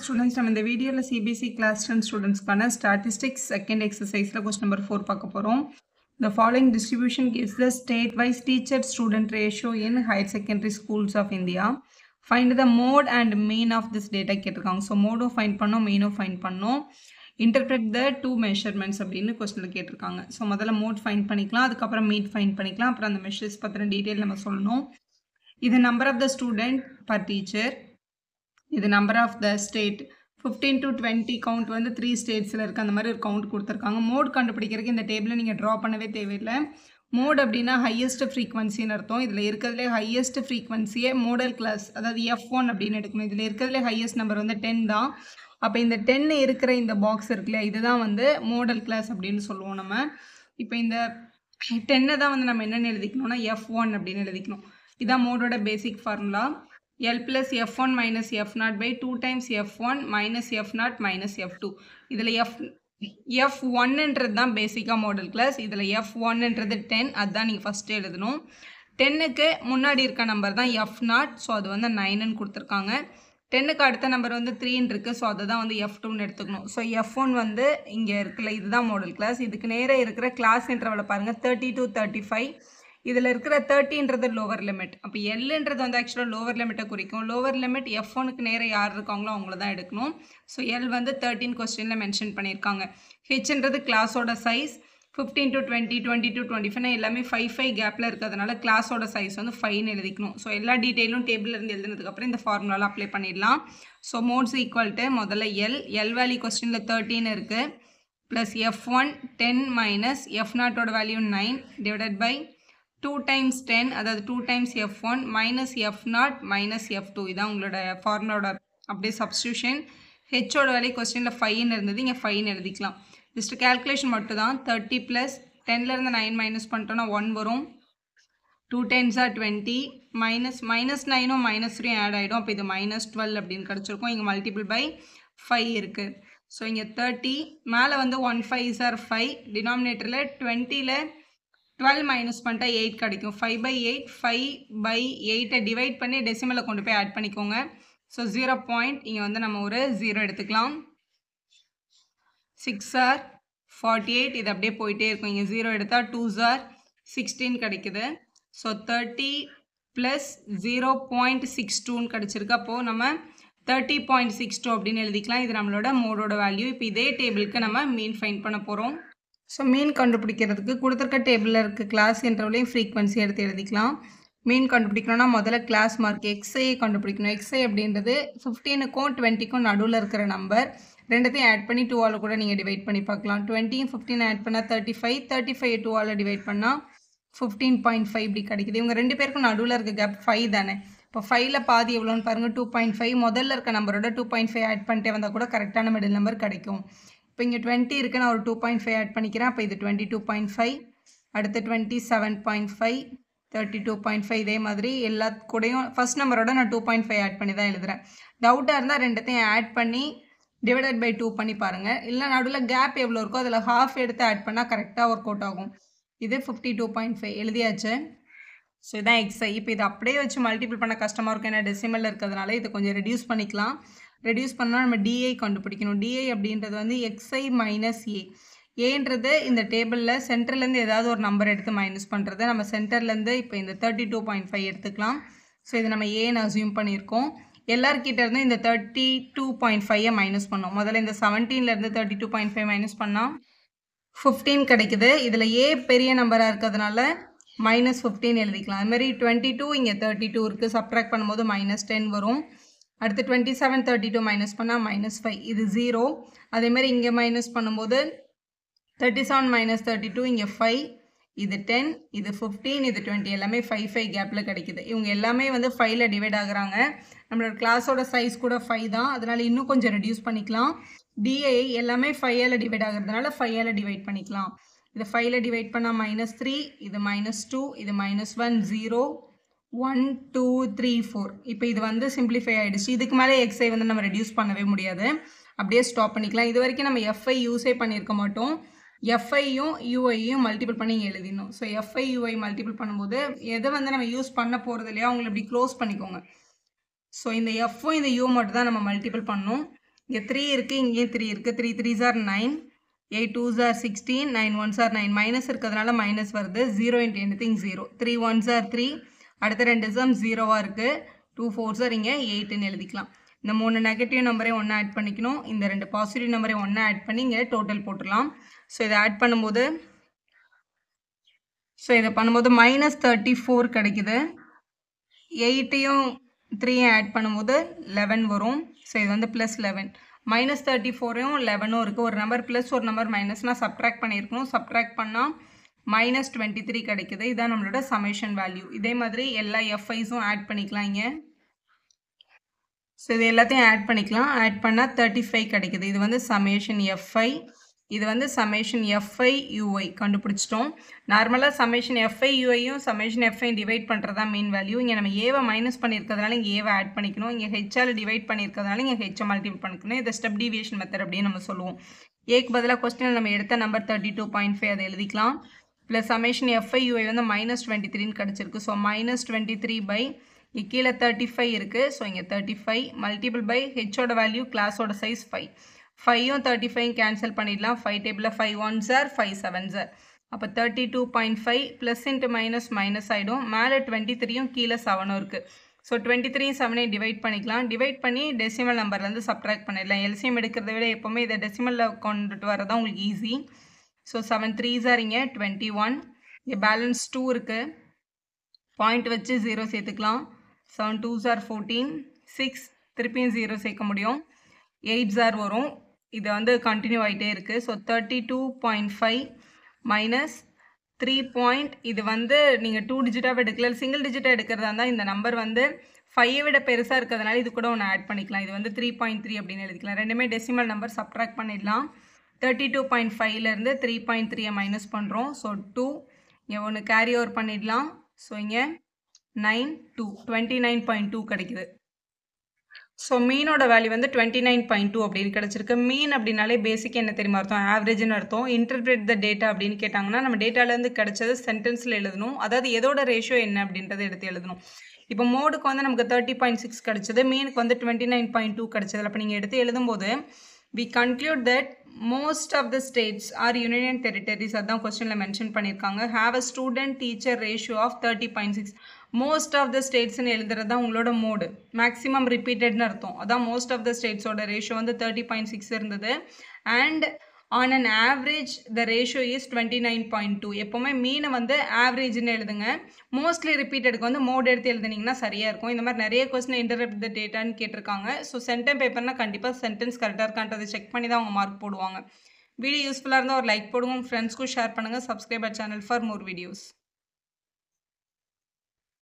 Students, நம்ம இந்த வீடியோல CBSE class 10 ஸ்டூடெண்ட்ஸ்க்கான statistics second exerciseல question number 4 பார்க்க போறோம். The following distribution gives the state-wise teacher-student ratio in higher secondary schools of India. Find the mode and mean of this data கேட்டிருக்காங்க. So mode find பண்ணோம், mean find பண்ணோம். Interpret the two measurements அப்படின்னு questionல கேட்டிருக்காங்க. So முதல்ல mode find பண்ணிக்கலாம், அதுக்கப்புறம் mean find பண்ணிக்கலாம், அப்புறம் அந்த measures பத்தின டீடைல் நம்ம சொல்லணும். இது number of the student per teacher. இது number of the state 15 to 20 count வந்து 3 ஸ்டேட்ஸில் இருக்குது. அந்த மாதிரி ஒரு கவுண்ட் கொடுத்துருக்காங்க. மோட் கண்டுபிடிக்கிறதுக்கு இந்த டேபிளை நீங்கள் ட்ரா பண்ணவே தேவையில்லை. மோட் அப்படின்னா ஹையஸ்ட் ஃப்ரீக்வன்சின்னு அர்த்தம். இதில் இருக்கிறதுலே ஹையஸ்ட் ஃப்ரீக்வன்சியே மோடல் கிளாஸ், அதாவது F1 அப்படின்னு எடுக்கணும். இதில் இருக்கிறதுலே ஹையஸ்ட் நம்பர் வந்து 10 தான். அப்போ இந்த 10 இருக்கிற இந்த பாக்ஸ் இருக்குல்ல, இதுதான் வந்து மோடல் கிளாஸ் அப்படின்னு சொல்லுவோம் நம்ம. இப்போ இந்த 10 தான் வந்து நம்ம என்னென்னு எழுதிக்கணும்னா F1 அப்படின்னு எழுதிக்கணும். இதுதான் மோடோட basic formula. L plus F1 minus F0 by 2 times F1 minus F0 minus F2. இதில் F1 என்றது தான் பேசிக்காக மாடல் கிளாஸ். இதில் F1 என்றது 10, அதுதான் நீங்கள் ஃபஸ்ட்டு எழுதணும். 10க்கு முன்னாடி இருக்க நம்பர் தான் F0, ஸோ அது வந்து 9ன்னு கொடுத்துருக்காங்க. 10க்கு அடுத்த நம்பர் வந்து 3ன்னு இருக்குது, ஸோ அதை தான் வந்து F2ன்னு எடுத்துக்கணும். ஸோ F1 வந்து இங்கே இருக்குல்ல, இதுதான் மாடல் கிளாஸ். இதுக்கு நேராக இருக்கிற கிளாஸ் இன்டர்வலை பாருங்கள், 30 to 35. இதில் இருக்கிற 30ன்றது லோவர் லிமிட். அப்போ எல்ன்றது வந்து ஆக்சுவலாக லோவர் லிமிட்டை குறிக்கும். லோவர் லிமிட் F1க்கு நேராக யார் இருக்காங்களோ அவங்கள தான் எடுக்கணும். ஸோ எல் வந்து 13 கொஸ்டினில் மென்ஷன் பண்ணியிருக்காங்க. ஹெச்ன்றது கிளாஸோட சைஸ் 15 to 20, 20 to 25 எல்லாமே 5 கேப்பில் இருக்கிறதுனால கிளாஸோட சைஸ் வந்து 5ன்னு எழுதிக்கணும். ஸோ எல்லா டீட்டெயிலும் டேபிளில் இருந்து எழுதுனதுக்கப்புறம் இந்த ஃபார்முலாவில் அப்ளை பண்ணிடலாம். ஸோ மோட்ஸ் ஈக்குவல் டு முதல்ல எல் வேல்யூ கொஸ்டினில் 13 இருக்குது, ப்ளஸ் F1 10 மைனஸ் F0ஓட வேல்யூ 9 டிவைடட் பை 2 times 10, அதாவது 2 times F1 minus F0 minus F2. இதான் உங்களோட ஃபார்முலாவோட அப்படியே சப்ஸ்டியூஷன். ஹெச்சோட வேல்யூ கொஸ்டினில் 5ன்னு இருந்தது, இங்கே 5ன்னு எழுதிக்கலாம். ஜஸ்ட் கேல்குலேஷன் மட்டும் தான். 30 ப்ளஸ் 10லேருந்து 9 மைனஸ் பண்ணிட்டோன்னா 1 வரும். 2 10s are 20 மைனஸ் 9ம் -3 ஆட் ஆகிடும். அப்போ இது -12 அப்படின்னு கிடச்சிருக்கும். இங்கே மல்டிபிள் பை 5 இருக்குது. ஸோ இங்கே 30 மேலே வந்து 1 5s are 5, டினாமினேட்டரில் 20ல் 12 மைனஸ் பண்ணிட்டா 8 கிடைக்கும். 5/8, 5/8 டிவைட் பண்ணி டெசிமலில் கொண்டு போய் ஆட் பண்ணிக்கோங்க. ஸோ 0 பாயிண்ட், இங்கே வந்து நம்ம ஒரு 0 எடுத்துக்கலாம். 6 are 48, இது அப்படியே போயிட்டே இருக்கும். இங்கே 0 எடுத்தால் 2s are 16 கிடைக்குது. ஸோ 30 ப்ளஸ் 0.62ன்னு கிடச்சிருக்கு. அப்போது நம்ம 30.62 அப்படின்னு எழுதிக்கலாம். இது நம்மளோட மோடோட வேல்யூ. இப்போ இதே டேபிளுக்கு நம்ம மீன் ஃபைண்ட் பண்ண போகிறோம். ஸோ மீன் கண்டுபிடிக்கிறதுக்கு கொடுத்துருக்க டேபிளில் இருக்க கிளாஸ் இன்டர்வலையும் ஃப்ரீக்வன்சி எடுத்து எழுதிக்கலாம். மீன் கண்டுபிடிக்கணும்னா முதல்ல கிளாஸ் மார்க் எக்ஸ்ஐ கண்டுபிடிக்கணும். எக்ஸ்ஐ அப்படின்றது 15க்கும் 20க்கும் நடுவில் இருக்கிற நம்பர். ரெண்டுத்தையும் ஆட் பண்ணி 2ஆல் கூட நீங்கள் டிவைட் பண்ணி பார்க்கலாம். 20யும் 15 ஆட் பண்ணால் 35, 35 2ஆல் டிவைட் பண்ணால் 15.5 இப்படி கிடைக்குது. இவங்க ரெண்டு பேருக்கும் நடுவில் இருக்க கேப் 5 தானே. இப்போ 5ல் பாதி எவ்வளோன்னு பாருங்கள், 2.5. முதல்ல இருக்க நம்பரோட 2.5 ஆட் பண்ணிட்டே வந்தால் கூட கரெக்டான மிடில் நம்பர் கிடைக்கும். இப்போ இங்கே 20 இருக்குது, நான் ஒரு 2.5 ஆட் பண்ணிக்கிறேன். அப்போ இது 22.5, அடுத்து 27.5, 32.5. இதே மாதிரி எல்லா கூடயும் ஃபஸ்ட் நம்பரோட நான் 2.5 ஆட் பண்ணி தான் எழுதுகிறேன். டவுட்டாக இருந்தால் ரெண்டுத்தையும் ஆட் பண்ணி டிவைடட் பை 2 பண்ணி பாருங்கள். இல்லை நடுவில் கேப் எவ்வளோ இருக்கோ அதில் ஹாஃப் எடுத்து ஆட் பண்ணால் கரெக்டாக ஒர்க் அவுட் ஆகும். இது 52.5 எழுதியாச்சு. ஸோ இதான் எக்ஸ்ஐ. இப்போ இது அப்படியே வச்சு மல்டிபிள் பண்ண கஷ்டமாக இருக்கும், ஏன்னா டெசிமலில் இருக்கிறதுனால இதை கொஞ்சம் ரெடியூஸ் பண்ணிக்கலாம். ரெடியூஸ் பண்ணால் நம்ம டிஐ கண்டுபிடிக்கணும். டிஐ அப்படின்றது வந்து எக்ஸ்ஐ மைனஸ் ஏன்றது இந்த டேபிளில் சென்டர்லேருந்து ஏதாவது ஒரு நம்பர் எடுத்து மைனஸ் பண்ணுறது. நம்ம சென்டர்லேருந்து இப்போ இந்த 32.5 எடுத்துக்கலாம். ஸோ இது நம்ம ஏன்னு அசியூம் பண்ணியிருக்கோம். எல்லார்கிட்ட இருந்து இந்த 32.5 மைனஸ் பண்ணோம். முதல்ல இந்த 17லேருந்து 32.5 மைனஸ் பண்ணால் 15 கிடைக்குது. இதில் ஏ பெரிய நம்பராக இருக்கிறதுனால -15 எழுதிக்கலாம். அதுமாதிரி 22, இங்கே 32 இருக்குது, சப்ட்ராக்ட் பண்ணும்போது -10 வரும். அடுத்து 27 32 மைனஸ் பண்ணால் -5, இது 0. அதேமாதிரி இங்கே மைனஸ் பண்ணும்போது 37 மைனஸ் 32, இங்கே 5, இது 10, இது 15, இது 20, எல்லாமே 5 கேப்பில் கிடைக்குது. இவங்க எல்லாமே வந்து 5ல் டிவைட் ஆகுறாங்க. நம்மளோட கிளாஸோட சைஸ் கூட 5 தான், அதனால் இன்னும் கொஞ்சம் ரெடியூஸ் பண்ணிக்கலாம். டிஐ எல்லாமே 5ஆல் டிவைட் ஆகிறதுனால 5ஆல் டிவைட் பண்ணிக்கலாம். இது 5ல் டிவைட் பண்ணால் -3, இது -2, இது -1, 0, 1 2 3 4. இப்போ இது வந்து சிம்பிளிஃபை ஆகிடுச்சு. இதுக்கு மேலே எக்ஸை வந்து நம்ம ரெடியூஸ் பண்ணவே முடியாது, அப்படியே ஸ்டாப் பண்ணிக்கலாம். இது வரைக்கும் நம்ம எஃப்ஐ யூஸே பண்ணியிருக்க மாட்டோம். எஃப்ஐயும் யூஐயும் மல்டிபிள் பண்ணி இங்கே எழுதிடணும். ஸோ எஃப்ஐ யூஐ மல்டிபிள் பண்ணும்போது எதை வந்து நம்ம யூஸ் பண்ண போகிறது இல்லையா, அவங்களை இப்படி க்ளோஸ் பண்ணிக்கோங்க. ஸோ இந்த எஃப்பும் இந்த யூ மட்டும் தான் நம்ம மல்டிபிள் பண்ணணும். இங்கே 3 இருக்குது, இங்கேயும் 3 இருக்குது. 3 3s are 9, 8 2s are 16, 9 1s are 9. Minus இருக்கிறதுனால மைனஸ் வருது. 0 into anything 0. 3 1s are 3. அடுத்த 2 sum 0-ஆக இருக்குது. 2 4s are இங்கே 8ன்னு எழுதிக்கலாம். இந்த 3 நெகட்டிவ் நம்பரையும் ஒன்றா ஆட் பண்ணிக்கணும். இந்த 2 பாசிட்டிவ் நம்பரையும் ஒன்றா ஆட் பண்ணி இங்கே டோட்டல் போட்டுடலாம். ஸோ இதை ஆட் பண்ணும்போது -34 கிடைக்குது. 8ஐயும் 3ஐயும் ஆட் பண்ணும்போது 11 வரும். ஸோ இது வந்து +11. -34யும் 11ம் இருக்குது. ஒரு நம்பர் ப்ளஸ் ஒரு நம்பர் மைனஸ்னால் சப்ட்ராக்ட் பண்ணியிருக்கணும். சப்ட்ராக்ட் பண்ணால் -23 கிடைக்குது. இதுதான் நம்மளோட சமேஷன் வேல்யூ. இதே மாதிரி எல்லா எஃப்ஐஸும் ஆட் பண்ணிக்கலாம் இங்கே. ஸோ இது எல்லாத்தையும் ஆட் பண்ணிக்கலாம். ஆட் பண்ணால் 35 கிடைக்குது. இது வந்து சமேஷன் எஃப்ஐ, இது வந்து சமேஷன் எஃப்ஐ யூஐ கண்டுபிடிச்சிட்டோம். நார்மலாக சமேஷன் எஃப்ஐ யூஐயும் சமேஷன் எஃப்ஐயும் டிவைட் பண்ணுறது தான் மெயின் வேல்யூ. இங்கே நம்ம ஏவை மைனஸ் பண்ணியிருக்கிறதுனால இங்கே ஏவை ஆட் பண்ணிக்கணும். இங்கே ஹெச்ஆல் டிவைட் பண்ணியிருக்கிறதுனால இங்கே ஹெச்சை மல்டிபிள் பண்ணிக்கணும். இதை ஸ்டெப் டீவியேஷன் மெத்தட் அப்படின்னு நம்ம சொல்லுவோம். ஏக்கு பதிலாக கொஸ்டினில் நம்ம எடுத்த நம்பர் 32.5 அதை எழுதிக்கலாம். ப்ளஸ் சமேஷன் எஃப்ஐ யூஐ வந்து -23ன்னு கிடச்சிருக்கு. ஸோ -23 பை கீழே 35 இருக்குது. ஸோ இங்கே 35 மல்டிபிள் பை ஹெச்சோட வேல்யூ கிளாஸோட சைஸ் 5. 5யும் 35யும் கேன்சல் பண்ணிடலாம். 5 டேபிளில் 5 1s are 5 7s are. அப்போ 32.5 ப்ளஸ் இன்ட்டு மைனஸ் மைனஸ் ஆகிடும். மேலே 23யும் கீழே 7ம் இருக்குது. ஸோ 23யும் 7ஐயும் டிவைட் பண்ணிக்கலாம். டிவைட் பண்ணி டெசிமல் நம்பர்லேருந்து சப்ட்ராக்ட் பண்ணிடலாம். எல்சிஎம் எடுக்கிறத விட எப்போவுமே இதை டெசிமலில் கொண்டுட்டு வரதான் உங்களுக்கு ஈஸி. ஸோ 7 3s are இங்கே 21. இங்கே பேலன்ஸ் 2 இருக்குது. பாயிண்ட் வச்சு 0 சேர்த்துக்கலாம். 7 2s are 14. 6 திருப்பியும் 0 சேர்க்க முடியும். 8s are வரும். இது வந்து கண்டினியூ ஆகிட்டே இருக்குது. So 32.5 minus 3. இது வந்து நீங்கள் 2 டிஜிட்டாக எடுக்கல, சிங்கிள் டிஜிட்டாக எடுக்கிறதா இருந்தால் இந்த நம்பர் வந்து 5ஐ விட பெருசாக இருக்கிறதுனால இது கூட ஒன்று ஆட் பண்ணிக்கலாம். இது வந்து 3.3 அப்படின்னு எழுதிக்கலாம். ரெண்டுமே டெசிமல் நம்பர் சப்ட்ராக்ட் பண்ணிடலாம். 32.5லேருந்து 3.3ஐ மைனஸ் பண்ணுறோம். ஸோ 2 இங்கே ஒன்று கேரி ஓவர் பண்ணிடலாம். ஸோ இங்கே 9 2 29.2 கிடைக்குது. ஸோ மீனோட வேல்யூ வந்து 29.2 அப்படின்னு கிடச்சிருக்கு. மீன் அப்படின்னாலே பேசிக் என்ன தெரியுமா அர்த்தம்? ஆவரேஜ்னு அர்த்தம். இன்டர்பிரேட் த டேட்டா அப்படின்னு கேட்டாங்கன்னா நம்ம டேட்டாலேருந்து கிடைச்சது சென்டென்ஸில் எழுதணும். அதாவது எதோட ரேஷியோ என்ன அப்படின்றத எடுத்து எழுதணும். இப்போ மோடுக்கு வந்து நமக்கு 30.6 கிடச்சிது, மீனுக்கு வந்து 29.2 கிடச்சது. அப்போ நீங்கள் எடுத்து எழுதும்போது we conclude that most of the states are union territories, அதான் கொஸ்டினில் மென்ஷன் பண்ணியிருக்காங்க, have a student teacher ratio of 30.6. Most of the ஸ்டேட்ஸ்ன்னு எழுதுறது தான் உங்களோட மோடு. மேக்ஸிமம் ரிப்பீட்டட்னு அர்த்தம். அதான் மோஸ்ட் ஆஃப் த ஸ்டேட்ஸோட ரேஷியோ வந்து 30.6 இருந்தது. And on an average the ratio is 29.2. எப்போவுமே மீனை வந்து ஆவரேஜ்னு எழுதுங்க. மோஸ்ட்லி ரிப்பீட்டடுக்கு வந்து மோடு எடுத்து எழுதுனீங்கன்னா சரியாக இருக்கும். இந்த மாதிரி நிறைய கொஸ்டின் இன்டர்ப்ரெட் த டேட்டான்னு கேட்டிருக்காங்க. ஸோ சென்டென்ஸ் பேப்பர்னால் கண்டிப்பாக சென்டென்ஸ் கரெக்டாக இருக்கான்றதை செக் பண்ணி தான் அவங்க மார்க் போடுவாங்க. வீடியோ யூஸ்ஃபுல்லாக இருந்தால் ஒரு லைக் போடுங்க, ஃப்ரெண்ட்ஸ்க்கும் ஷேர் பண்ணுங்கள். Subscribe channel for more videos.